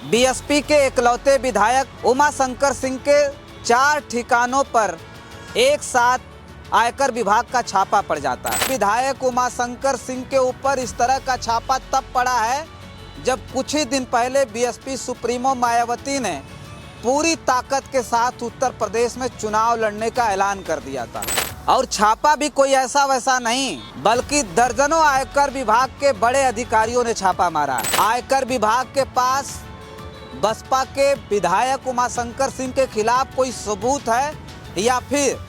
BSP के इकलौते विधायक उमाशंकर सिंह के 4 ठिकानों पर एक साथ आयकर विभाग का छापा पड़ जाता है। विधायक उमाशंकर सिंह के ऊपर इस तरह का छापा तब पड़ा है जब कुछ ही दिन पहले बीएसपी सुप्रीमो मायावती ने पूरी ताकत के साथ उत्तर प्रदेश में चुनाव लड़ने का ऐलान कर दिया था। और छापा भी कोई ऐसा वैसा नहीं, बल्कि दर्जनों आयकर विभाग के बड़े अधिकारियों ने छापा मारा। आयकर विभाग के पास बसपा के विधायक उमाशंकर सिंह के खिलाफ कोई सबूत है या फिर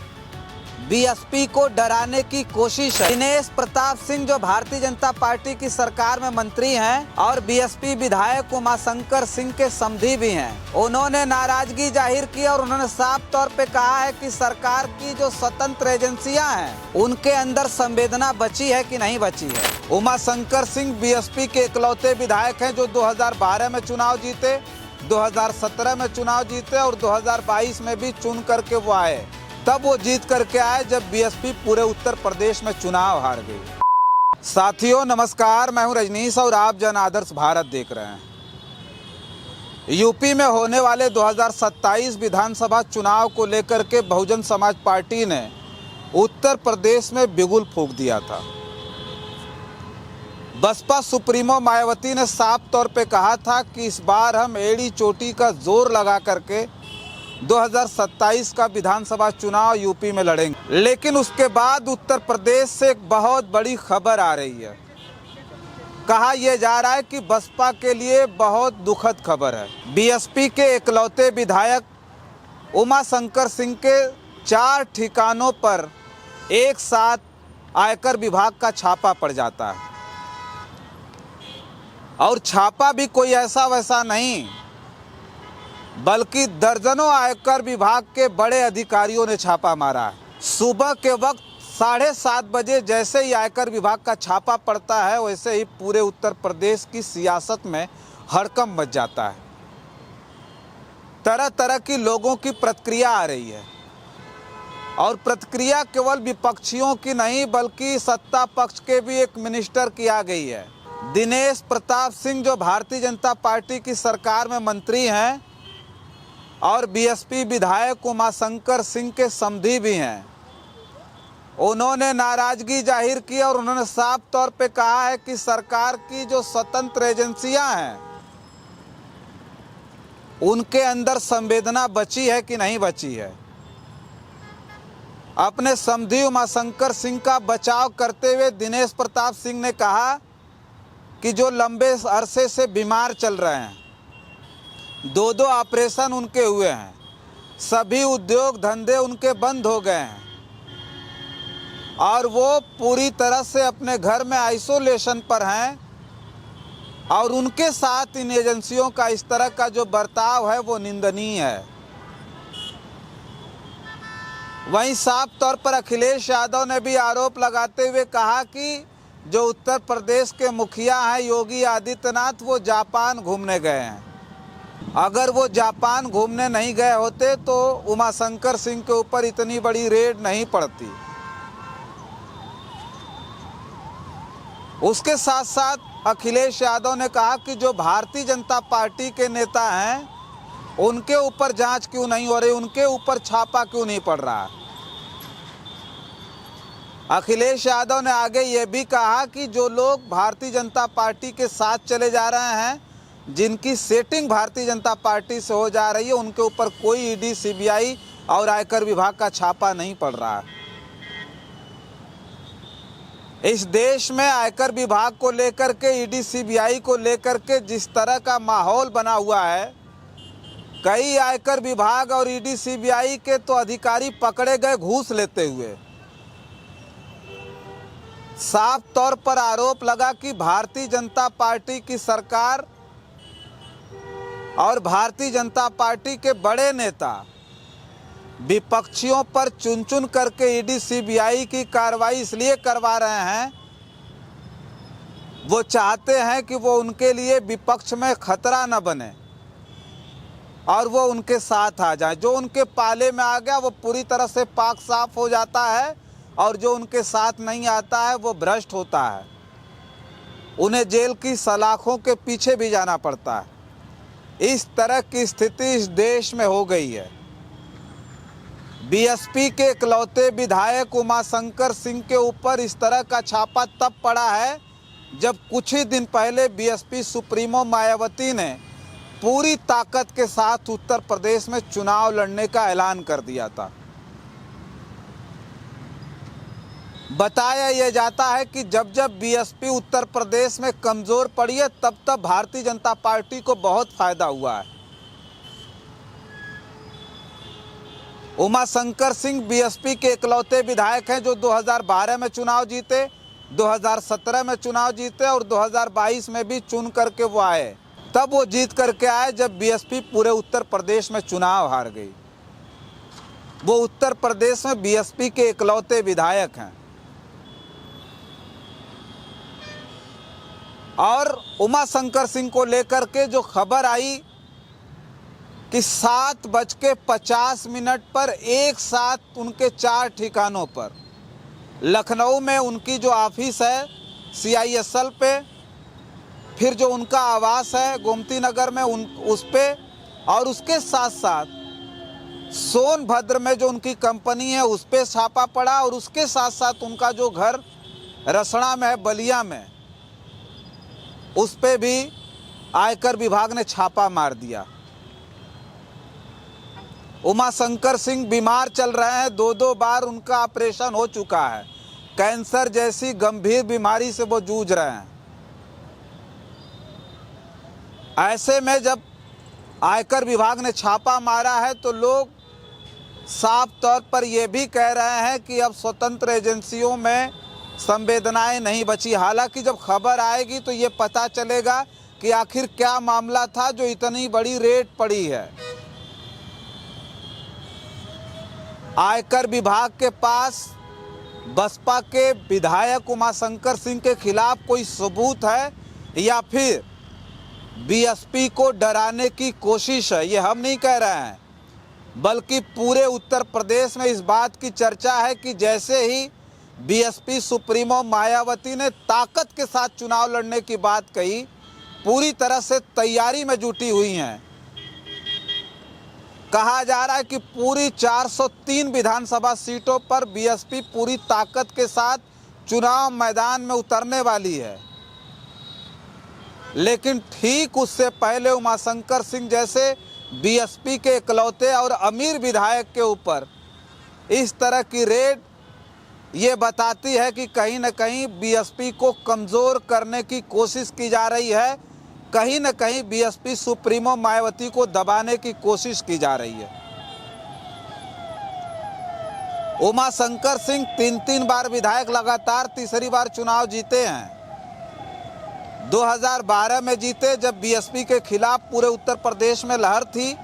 बीएसपी को डराने की कोशिश है। दिनेश प्रताप सिंह जो भारतीय जनता पार्टी की सरकार में मंत्री हैं और बीएसपी विधायक उमाशंकर सिंह के समधी भी हैं, उन्होंने नाराजगी जाहिर की और उन्होंने साफ तौर पे कहा है कि सरकार की जो स्वतंत्र एजेंसियां हैं उनके अंदर संवेदना बची है कि नहीं बची है। उमाशंकर सिंह बीएसपी के इकलौते विधायक हैं जो 2012 में चुनाव जीते, 2017 में चुनाव जीते और 2022 में भी चुन करके वो आए। तब वो जीत करके आए जब बीएसपी पूरे उत्तर प्रदेश में चुनाव हार गई। साथियों नमस्कार, मैं हूं रजनीश और आप जन आदर्श भारत देख रहे हैं। यूपी में होने वाले 2027 विधानसभा चुनाव को लेकर के बहुजन समाज पार्टी ने उत्तर प्रदेश में बिगुल फूंक दिया था। बसपा सुप्रीमो मायावती ने साफ तौर पे कहा था कि इस बार हम एड़ी चोटी का जोर लगा करके 2027 का विधानसभा चुनाव यूपी में लड़ेंगे। लेकिन उसके बाद उत्तर प्रदेश से एक बहुत बड़ी खबर आ रही है। कहा यह जा रहा है कि बसपा के लिए बहुत दुखद खबर है। बीएसपी के इकलौते विधायक उमाशंकर सिंह के 4 ठिकानों पर एक साथ आयकर विभाग का छापा पड़ जाता है। और छापा भी कोई ऐसा वैसा नहीं, बल्कि दर्जनों आयकर विभाग के बड़े अधिकारियों ने छापा मारा है। सुबह के वक्त 7:30 बजे जैसे ही आयकर विभाग का छापा पड़ता है वैसे ही पूरे उत्तर प्रदेश की सियासत में हड़कंप मच जाता है। तरह तरह की लोगों की प्रतिक्रिया आ रही है और प्रतिक्रिया केवल विपक्षियों की नहीं बल्कि सत्ता पक्ष के भी एक मिनिस्टर की आ गई है। दिनेश प्रताप सिंह जो भारतीय जनता पार्टी की सरकार में मंत्री हैं और बीएसपी विधायक उमाशंकर सिंह के समधी भी हैं, उन्होंने नाराजगी जाहिर की और उन्होंने साफ तौर पे कहा है कि सरकार की जो स्वतंत्र एजेंसियां हैं उनके अंदर संवेदना बची है कि नहीं बची है। अपने समधी उमाशंकर सिंह का बचाव करते हुए दिनेश प्रताप सिंह ने कहा कि जो लंबे अरसे से बीमार चल रहे हैं, 2 ऑपरेशन उनके हुए हैं, सभी उद्योग धंधे उनके बंद हो गए हैं और वो पूरी तरह से अपने घर में आइसोलेशन पर हैं और उनके साथ इन एजेंसियों का इस तरह का जो बर्ताव है वो निंदनीय है। वहीं साफ तौर पर अखिलेश यादव ने भी आरोप लगाते हुए कहा कि जो उत्तर प्रदेश के मुखिया हैं योगी आदित्यनाथ, वो जापान घूमने गए हैं। अगर वो जापान घूमने नहीं गए होते तो उमाशंकर सिंह के ऊपर इतनी बड़ी रेड नहीं पड़ती। उसके साथ साथ अखिलेश यादव ने कहा कि जो भारतीय जनता पार्टी के नेता हैं उनके ऊपर जांच क्यों नहीं हो रही, उनके ऊपर छापा क्यों नहीं पड़ रहा। अखिलेश यादव ने आगे ये भी कहा कि जो लोग भारतीय जनता पार्टी के साथ चले जा रहे हैं, जिनकी सेटिंग भारतीय जनता पार्टी से हो जा रही है, उनके ऊपर कोई ईडी, सीबीआई और आयकर विभाग का छापा नहीं पड़ रहा। इस देश में आयकर विभाग को लेकर के, ईडी, सीबीआई को लेकर के जिस तरह का माहौल बना हुआ है, कई आयकर विभाग और ईडी, सीबीआई के तो अधिकारी पकड़े गए घूस लेते हुए। साफ तौर पर आरोप लगा कि भारतीय जनता पार्टी की सरकार और भारतीय जनता पार्टी के बड़े नेता विपक्षियों पर चुन चुन करके ईडी, सीबीआई की कार्रवाई इसलिए करवा रहे हैं, वो चाहते हैं कि वो उनके लिए विपक्ष में खतरा न बने और वो उनके साथ आ जाए। जो उनके पाले में आ गया वो पूरी तरह से पाक साफ हो जाता है और जो उनके साथ नहीं आता है वो भ्रष्ट होता है। उन्हें जेल की सलाखों के पीछे भी जाना पड़ता है। इस तरह की स्थिति इस देश में हो गई है। बीएसपी के इकलौते विधायक उमाशंकर सिंह के ऊपर इस तरह का छापा तब पड़ा है जब कुछ ही दिन पहले बीएसपी सुप्रीमो मायावती ने पूरी ताकत के साथ उत्तर प्रदेश में चुनाव लड़ने का ऐलान कर दिया था। बताया यह जाता है कि जब जब बीएसपी उत्तर प्रदेश में कमजोर पड़ी है तब तब भारतीय जनता पार्टी को बहुत फायदा हुआ है। उमाशंकर सिंह बीएसपी के इकलौते विधायक हैं जो 2012 में चुनाव जीते, 2017 में चुनाव जीते और 2022 में भी चुन करके वो आए। तब वो जीत करके आए जब बीएसपी पूरे उत्तर प्रदेश में चुनाव हार गई। वो उत्तर प्रदेश में बीएसपी के इकलौते विधायक हैं। और उमाशंकर सिंह को लेकर के जो खबर आई कि 7:50 पर एक साथ उनके 4 ठिकानों पर, लखनऊ में उनकी जो ऑफिस है CISL पे, फिर जो उनका आवास है गोमती नगर में उस पे, और उसके साथ साथ सोनभद्र में जो उनकी कंपनी है उस पे छापा पड़ा, और उसके साथ साथ उनका जो घर रसड़ा में है बलिया में, उस पे भी आयकर विभाग ने छापा मार दिया। उमाशंकर सिंह बीमार चल रहे हैं, 2 बार उनका ऑपरेशन हो चुका है, कैंसर जैसी गंभीर बीमारी से वो जूझ रहे हैं। ऐसे में जब आयकर विभाग ने छापा मारा है तो लोग साफ तौर पर यह भी कह रहे हैं कि अब स्वतंत्र एजेंसियों में संवेदनाएं नहीं बची। हालांकि जब खबर आएगी तो ये पता चलेगा कि आखिर क्या मामला था जो इतनी बड़ी रेड पड़ी है। आयकर विभाग के पास बसपा के विधायक उमाशंकर सिंह के खिलाफ कोई सबूत है या फिर बीएसपी को डराने की कोशिश है, ये हम नहीं कह रहे हैं, बल्कि पूरे उत्तर प्रदेश में इस बात की चर्चा है कि जैसे ही बीएसपी सुप्रीमो मायावती ने ताकत के साथ चुनाव लड़ने की बात कही, पूरी तरह से तैयारी में जुटी हुई हैं। कहा जा रहा है कि पूरी 403 विधानसभा सीटों पर बीएसपी पूरी ताकत के साथ चुनाव मैदान में उतरने वाली है। लेकिन ठीक उससे पहले उमाशंकर सिंह जैसे बीएसपी के इकलौते और अमीर विधायक के ऊपर इस तरह की रेड ये बताती है कि कहीं न कहीं बीएसपी को कमज़ोर करने की कोशिश की जा रही है, कहीं न कहीं बीएसपी सुप्रीमो मायावती को दबाने की कोशिश की जा रही है। उमाशंकर सिंह 3 बार विधायक लगातार तीसरी बार चुनाव जीते हैं। 2012 में जीते जब बीएसपी के खिलाफ पूरे उत्तर प्रदेश में लहर थी,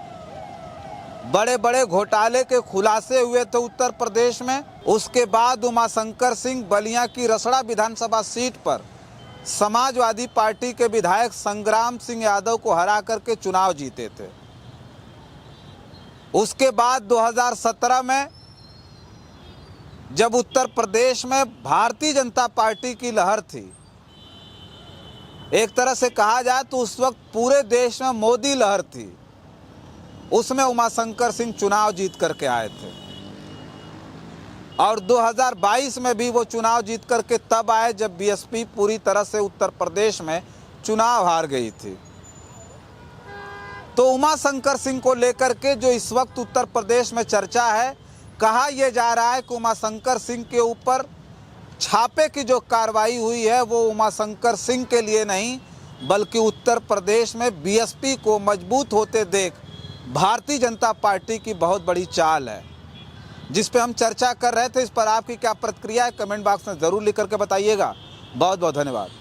बड़े बड़े घोटाले के खुलासे हुए थे उत्तर प्रदेश में। उसके बाद उमाशंकर सिंह बलिया की रसड़ा विधानसभा सीट पर समाजवादी पार्टी के विधायक संग्राम सिंह यादव को हरा करके चुनाव जीते थे। उसके बाद 2017 में जब उत्तर प्रदेश में भारतीय जनता पार्टी की लहर थी, एक तरह से कहा जाए तो उस वक्त पूरे देश में मोदी लहर थी, उसमें उमाशंकर सिंह चुनाव जीत करके आए थे। और 2022 में भी वो चुनाव जीत करके तब आए जब बीएसपी पूरी तरह से उत्तर प्रदेश में चुनाव हार गई थी। तो उमाशंकर सिंह को लेकर के जो इस वक्त उत्तर प्रदेश में चर्चा है, कहा यह जा रहा है कि उमाशंकर सिंह के ऊपर छापे की जो कार्रवाई हुई है वो उमाशंकर सिंह के लिए नहीं, बल्कि उत्तर प्रदेश में बीएसपी को मजबूत होते देख भारतीय जनता पार्टी की बहुत बड़ी चाल है, जिस पे हम चर्चा कर रहे थे। इस पर आपकी क्या प्रतिक्रिया है, कमेंट बॉक्स में ज़रूर लिख करके बताइएगा। बहुत बहुत धन्यवाद।